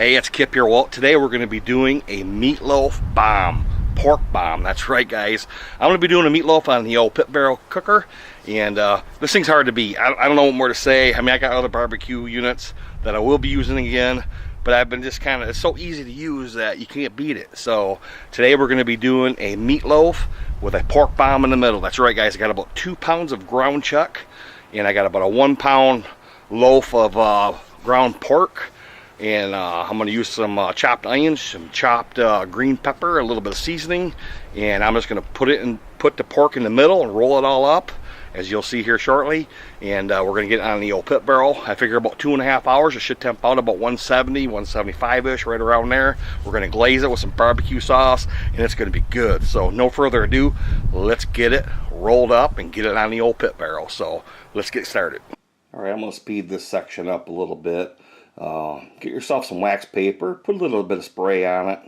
Hey, it's Kip here. Well, today we're going to be doing a meatloaf bomb, pork bomb. That's right, guys. I'm going to be doing a meatloaf on the old Pit Barrel Cooker, and this thing's hard to beat. I don't know what more to say. I mean, I got other barbecue units that I will be using again, but I've been just kind of, it's so easy to use that you can't beat it. So today we're going to be doing a meatloaf with a pork bomb in the middle. That's right, guys. I got about 2 pounds of ground chuck, and I got about a 1 pound loaf of ground pork. And I'm going to use some chopped onions, some chopped green pepper, a little bit of seasoning, and I'm just going to put the pork in the middle and roll it all up, as you'll see here shortly. And we're going to get it on the old pit barrel. I figure about 2.5 hours. It should temp out about 170, 175-ish, right around there. We're going to glaze it with some barbecue sauce, and it's going to be good. So no further ado, let's get it rolled up and get it on the old pit barrel. So let's get started. All right, I'm going to speed this section up a little bit. Get yourself some wax paper, put a little bit of spray on it.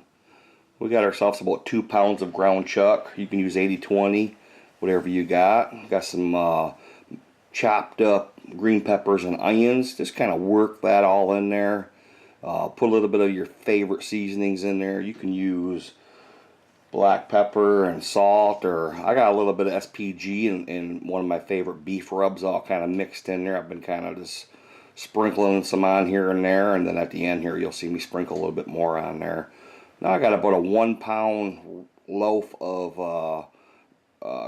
We got ourselves about 2 pounds of ground chuck. You can use 80-20, whatever you got. Got some chopped up green peppers and onions. Just kind of work that all in there. Put a little bit of your favorite seasonings in there. You can use black pepper and salt, or I got a little bit of SPG and one of my favorite beef rubs all kind of mixed in there. I've been kind of just sprinkling some on here and there, and then at the end here you'll see me sprinkle a little bit more on there. Now I got about a 1 pound loaf of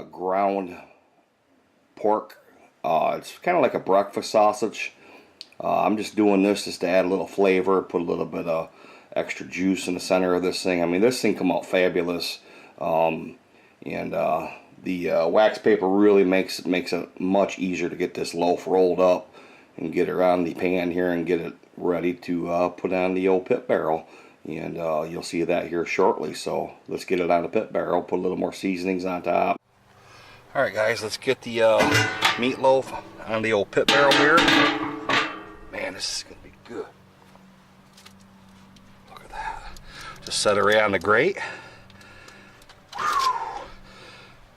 ground pork. It's kind of like a breakfast sausage. I'm just doing this just to add a little flavor, put a little bit of extra juice in the center of this thing. I mean, this thing come out fabulous, and the wax paper really makes it much easier to get this loaf rolled up and get it on the pan here and get it ready to put on the old pit barrel. And you'll see that here shortly. So let's get it on the pit barrel, put a little more seasonings on top. Alright guys, let's get the meatloaf on the old pit barrel here. Man, this is going to be good. Look at that. Just set her right on the grate. Whew.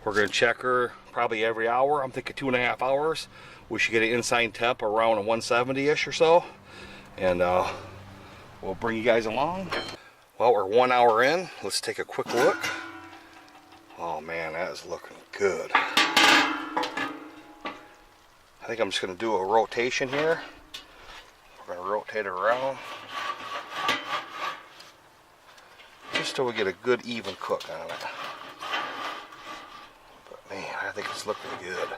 We're going to check her probably every hour. I'm thinking 2.5 hours. We should get an inside temp around a 170-ish or so, and we'll bring you guys along. Well, we're 1 hour in. Let's take a quick look. Oh man, that is looking good. I think I'm just going to do a rotation here. We're going to rotate it around just till we get a good even cook on it. But man, I think it's looking good.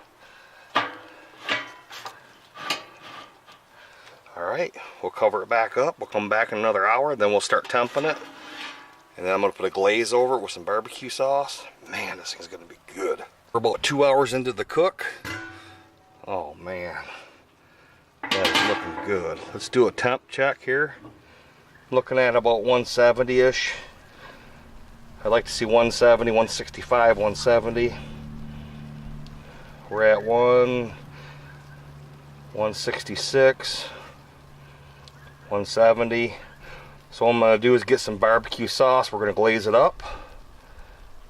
Alright, we'll cover it back up. We'll come back in another hour, then we'll start temping it. And then I'm going to put a glaze over it with some barbecue sauce. Man, this thing's going to be good. We're about 2 hours into the cook. Oh man, that is looking good. Let's do a temp check here. Looking at about 170-ish. I'd like to see 170, 165, 170. We're at 166. 170. So what I'm going to do is get some barbecue sauce. We're going to glaze it up,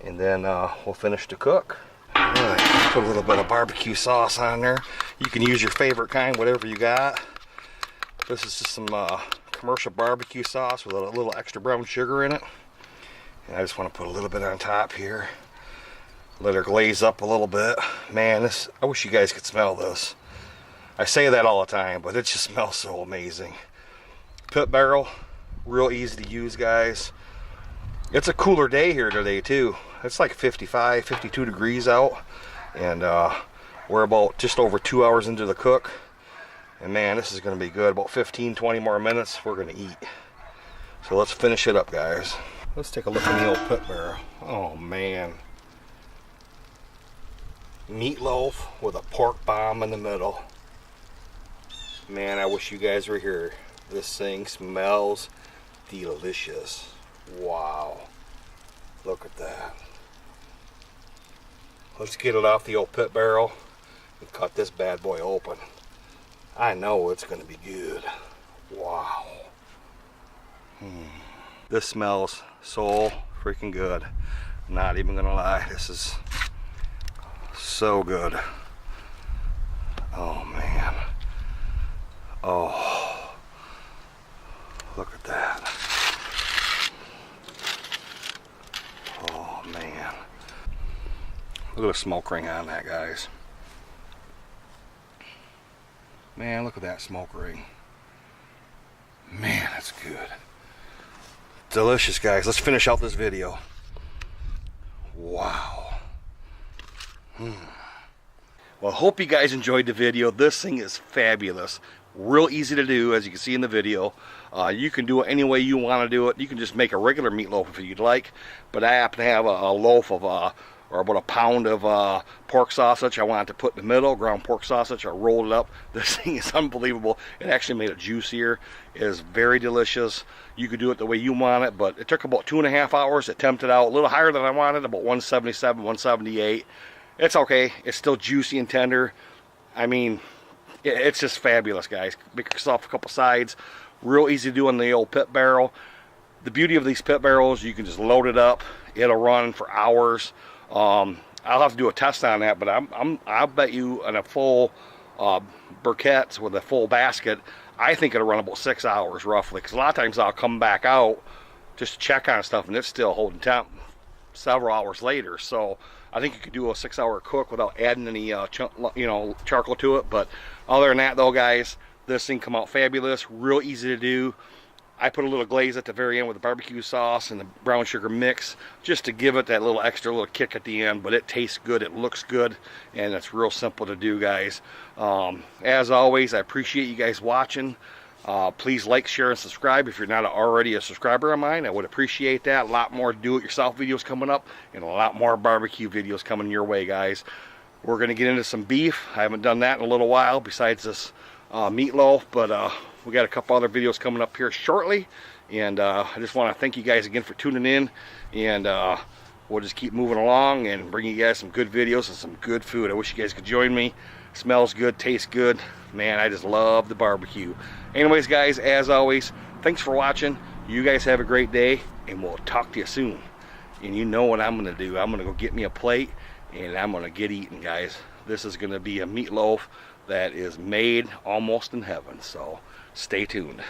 and then we'll finish the cook. Alright, put a little bit of barbecue sauce on there. You can use your favorite kind, whatever you got. This is just some commercial barbecue sauce with a little extra brown sugar in it. And I just want to put a little bit on top here. Let her glaze up a little bit. Man, I wish you guys could smell this. I say that all the time, but it just smells so amazing. Pit barrel, real easy to use, guys. It's a cooler day here today too. It's like 55, 52 degrees out, and we're about just over 2 hours into the cook. And man, this is going to be good. About 15-20 more minutes, we're going to eat. So let's finish it up, guys. Let's take a look at the old pit barrel. Oh man, meatloaf with a pork bomb in the middle. Man, I wish you guys were here. This thing smells delicious. Wow. Look at that. Let's get it off the old pit barrel and cut this bad boy open. I know it's going to be good. Wow. This smells so freaking good. Not even going to lie. This is so good. Oh man. Oh, look at that. Look at the smoke ring on that, guys. Man, look at that smoke ring. Man, that's good. Delicious, guys. Let's finish out this video. Wow. Well, I hope you guys enjoyed the video. This thing is fabulous. Real easy to do, as you can see in the video. You can do it any way you want to do it. You can just make a regular meatloaf if you'd like. But I happen to have a loaf of, or about a pound of pork sausage I wanted to put in the middle, ground pork sausage. I rolled it up. This thing is unbelievable. It actually made it juicier. It is very delicious. You could do it the way you want it, but it took about 2.5 hours. It tempted out a little higher than I wanted, about 177, 178. It's okay. It's still juicy and tender. I mean, it's just fabulous, guys. Make yourself a couple sides. Real easy to do on the old pit barrel. The beauty of these pit barrels, you can just load it up. It'll run for hours. I'll have to do a test on that, but I'll bet you on a full briquettes with a full basket, I think it'll run about 6 hours roughly. Because a lot of times I'll come back out just to check on stuff, and it's still holding temp several hours later. So I think you could do a 6-hour cook without adding any charcoal to it. But other than that, though, guys, this thing come out fabulous. Real easy to do. I put a little glaze at the very end with the barbecue sauce and the brown sugar mix just to give it that little extra little kick at the end, but it tastes good, it looks good, and it's real simple to do, guys. As always, I appreciate you guys watching. Please like, share, and subscribe if you're not already a subscriber of mine. I would appreciate that. A lot more do-it-yourself videos coming up and a lot more barbecue videos coming your way, guys. We're going to get into some beef. I haven't done that in a little while besides this meatloaf, but we got a couple other videos coming up here shortly, and I just want to thank you guys again for tuning in, and we'll just keep moving along and bring you guys some good videos and some good food. I wish you guys could join me. Smells good, tastes good. Man, I just love the barbecue. Anyways, guys, as always, thanks for watching. You guys have a great day, and we'll talk to you soon. And you know what I'm going to do. I'm going to go get me a plate, and I'm going to get eating, guys. This is going to be a meatloaf that is made almost in heaven, so stay tuned.